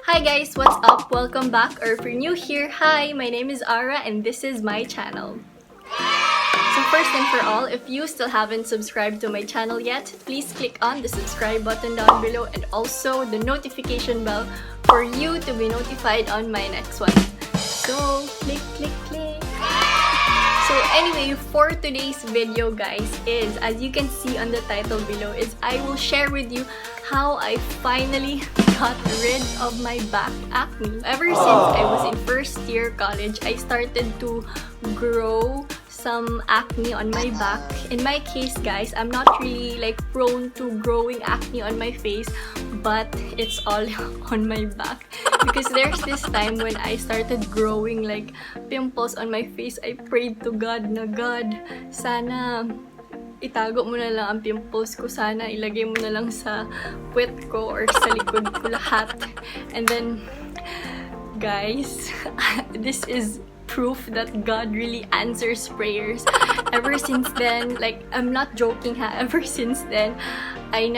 Hi guys, what's up? Welcome back, or if you're new here, hi, my name is Ara and this is my channel. So first and for all, if you still haven't subscribed to my channel yet, please click on the subscribe button down below and also the notification bell for you to be notified on my next one. So, click. So anyway, for today's video guys is, as you can see on the title below, is I will share with you how I finally got rid of my back acne. Ever since I was in first year college, I started to grow some acne on my back. In my case guys, I'm not really like prone to growing acne on my face, but it's all on my back. Because there's this time when I started growing like pimples on my face, I prayed to God na, God, sana itago mo na lang ang pimples ko, sana ilagay mo na lang sa puwet ko or sa likod ko lahat. And then, guys, this is proof that God really answers prayers. Ever since then, like, I'm not joking ha, ever since then, I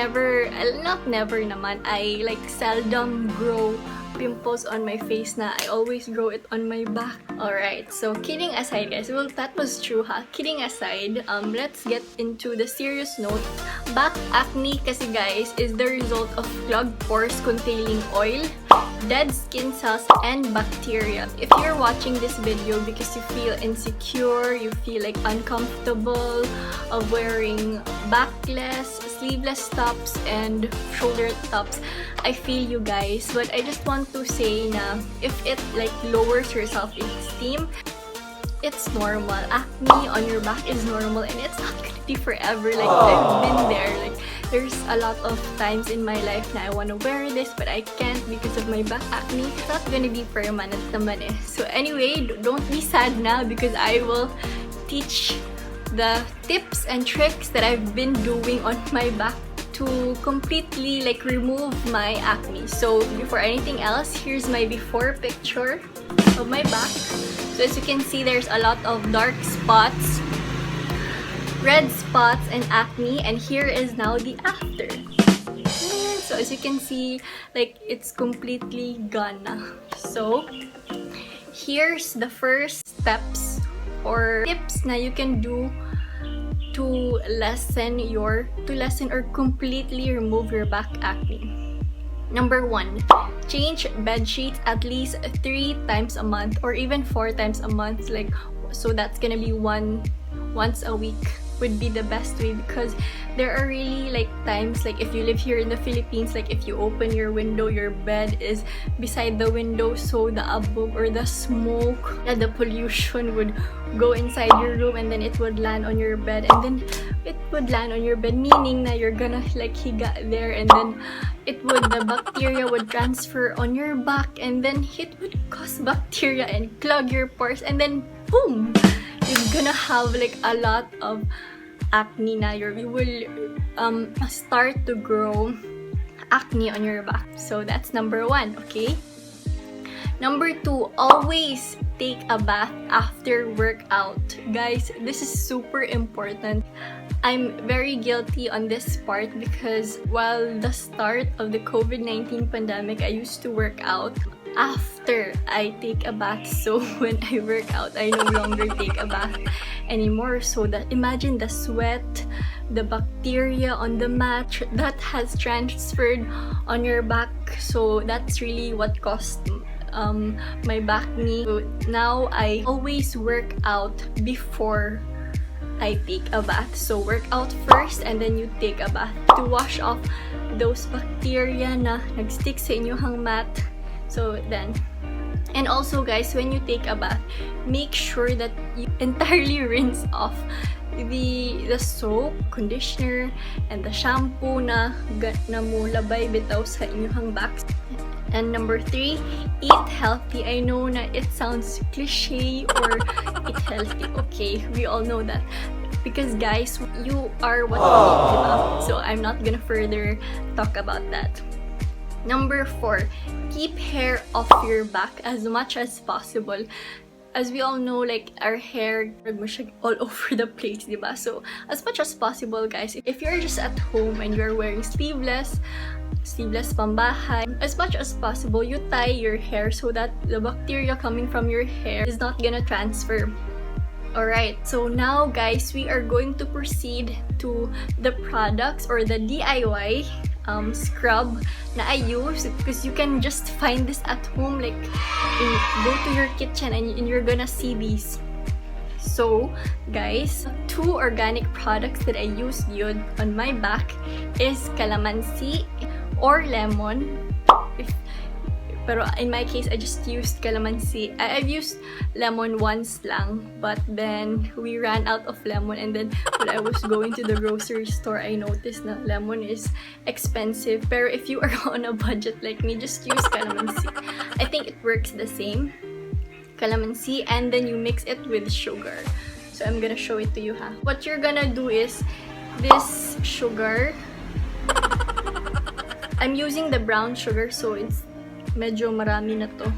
like seldom grow pimples on my face na. I always grow it on my back. Alright, so kidding aside guys, well that was true ha. Kidding aside, let's get into the serious note. Back acne kasi guys is the result of clogged pores containing oil, dead skin cells, and bacteria. If you're watching this video because you feel insecure, you feel like uncomfortable of wearing backless, sleeveless tops, and shoulder tops, I feel you guys. But I just want to say na if it like lowers your self-esteem, it's normal. Acne on your back is normal and it's not gonna be forever. Like, I've been there. Like, there's a lot of times in my life na I wanna wear this but I can't because of my back acne. It's not gonna be permanent naman eh. So anyway, don't be sad now because I will teach the tips and tricks that I've been doing on my back to completely like remove my acne. So before anything else, here's my before picture of my back. So as you can see, there's a lot of dark spots, red spots, and acne, and here is now the after. So as you can see, like it's completely gone na. So here's the first steps or tips na you can do to lessen or completely remove your back acne. Number 1, change bed sheets at least 3 times a month or even 4 times a month. Like, so that's gonna be once a week would be the best way, because there are really like times, like if you live here in the Philippines, like if you open your window, your bed is beside the window, so the abog or the smoke, the pollution would go inside your room and then it would land on your bed, and then it would land on your bed, meaning na you're gonna like higa there, and then the bacteria would transfer on your back, and then it would cause bacteria and clog your pores, and then boom, you're gonna have like a lot of acne na. You will start to grow acne on your back. So that's number 1, okay? Number 2, always take a bath after workout. Guys, this is super important. I'm very guilty on this part because while the start of the COVID-19 pandemic, I used to work out after I take a bath. So when I work out, I no longer take a bath anymore. So that, imagine the sweat, the bacteria on the mat that has transferred on your back. So that's really what caused my back acne. So now I always work out before I take a bath. So work out first and then you take a bath to wash off those bacteria na nagstick sa inyong mat. So then, and also guys, when you take a bath, make sure that you entirely rinse off the soap, conditioner, and the shampoo na mo labay bitaw sa inyong back. And number 3, eat healthy. I know na it sounds cliche or eat healthy. Okay, we all know that. Because guys, you are what you eat, diba? So I'm not gonna further talk about that. Number 4, keep hair off your back as much as possible. as we all know, like, our hair all over the place, diba? So, as much as possible, guys, if you're just at home and you're wearing sleeveless pambahay, as much as possible, you tie your hair so that the bacteria coming from your hair is not gonna transfer. Alright, so now, guys, we are going to proceed to the products or the DIY scrub na I use, because you can just find this at home, like go to your kitchen and you're gonna see these. So guys, 2 organic products that I used yun on my back is calamansi or lemon. Pero in my case, I just used calamansi. I've used lemon once lang, but then we ran out of lemon, and then when I was going to the grocery store, I noticed na lemon is expensive. Pero if you are on a budget like me, just use calamansi. I think it works the same. Calamansi, and then you mix it with sugar. So I'm gonna show it to you, ha. What you're gonna do is, this sugar, I'm using the brown sugar, so it's medyo marami na to.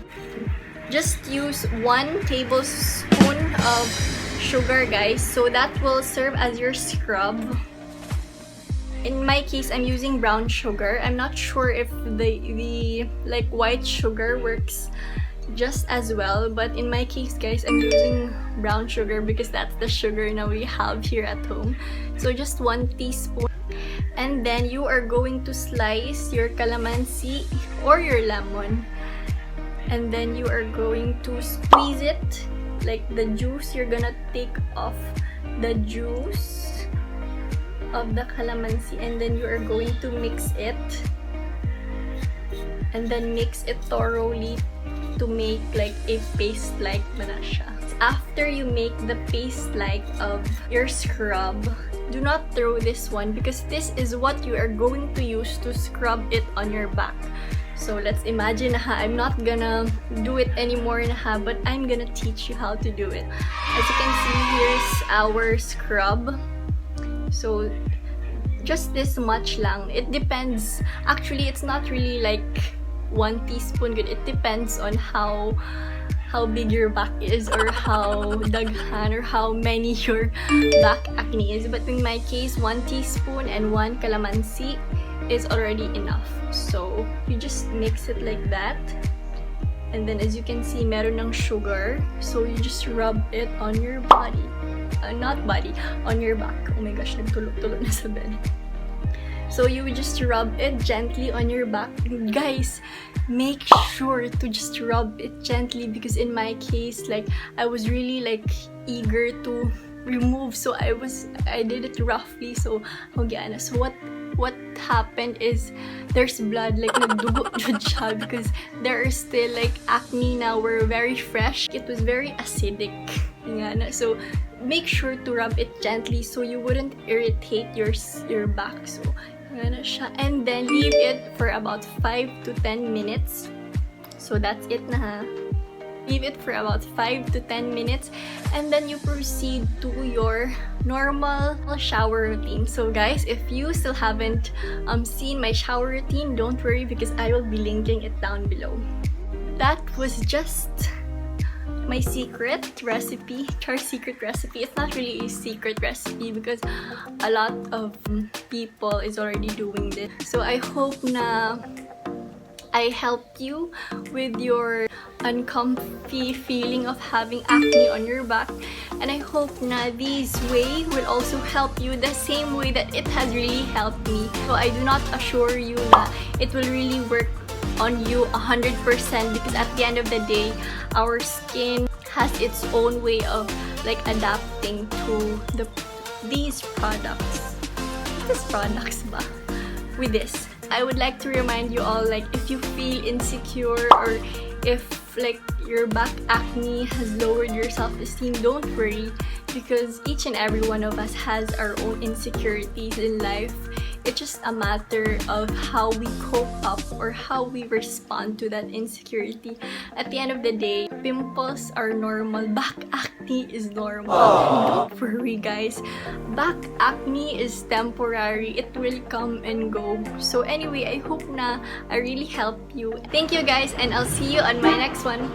Just use 1 tablespoon of sugar, guys, so that will serve as your scrub. In my case, I'm using brown sugar. I'm not sure if the like white sugar works just as well, but in my case, guys, I'm using brown sugar because that's the sugar now we have here at home. So just 1 teaspoon. And then you are going to slice your calamansi or your lemon, and then you are going to squeeze it, like the juice. You're gonna take off the juice of the calamansi, and then you are going to mix it, and then mix it thoroughly to make like a paste-like siya. After you make the paste-like of your scrub, do not throw this one, because this is what you are going to use to scrub it on your back. So let's imagine, I'm not gonna do it anymore, but I'm gonna teach you how to do it. As you can see, here's our scrub. So just this much lang. It depends. Actually, it's not really like 1 teaspoon good. It depends on how big your back is, or how daghan, or how many your back acne is. But in my case, 1 teaspoon and 1 calamansi is already enough. So you just mix it like that, and then as you can see, meron ng sugar. So you just rub it on your body, on your back. Oh my gosh, nagtulog-tulog na sa bed. So you would just rub it gently on your back. Guys, make sure to just rub it gently, because in my case, like, I was really like eager to remove, so I did it roughly. So so what happened is, there's blood, like nagdugo jud siya, because there are still like acne now, were very fresh. It was very acidic. So make sure to rub it gently so you wouldn't irritate your back. So and then leave it for about 5 to 10 minutes. So that's it na. Leave it for about 5 to 10 minutes, and then you proceed to your normal shower routine. So guys, if you still haven't seen my shower routine, don't worry, because I will be linking it down below. That was just my secret recipe. It's not really a secret recipe, because a lot of people is already doing this. So I hope na I helped you with your uncomfy feeling of having acne on your back, and I hope na this way will also help you the same way that it has really helped me. So I do not assure you na it will really work on you 100%, because at the end of the day, our skin has its own way of like adapting to these products. With this, I would like to remind you all, like, if you feel insecure, or if like your back acne has lowered your self-esteem, don't worry, because each and every one of us has our own insecurities in life. It's just a matter of how we cope up, or how we respond to that insecurity. At the end of the day, pimples are normal. Back acne is normal. Don't worry, guys. Back acne is temporary. It will come and go. So anyway, I hope na I really helped you. Thank you, guys, and I'll see you on my next one.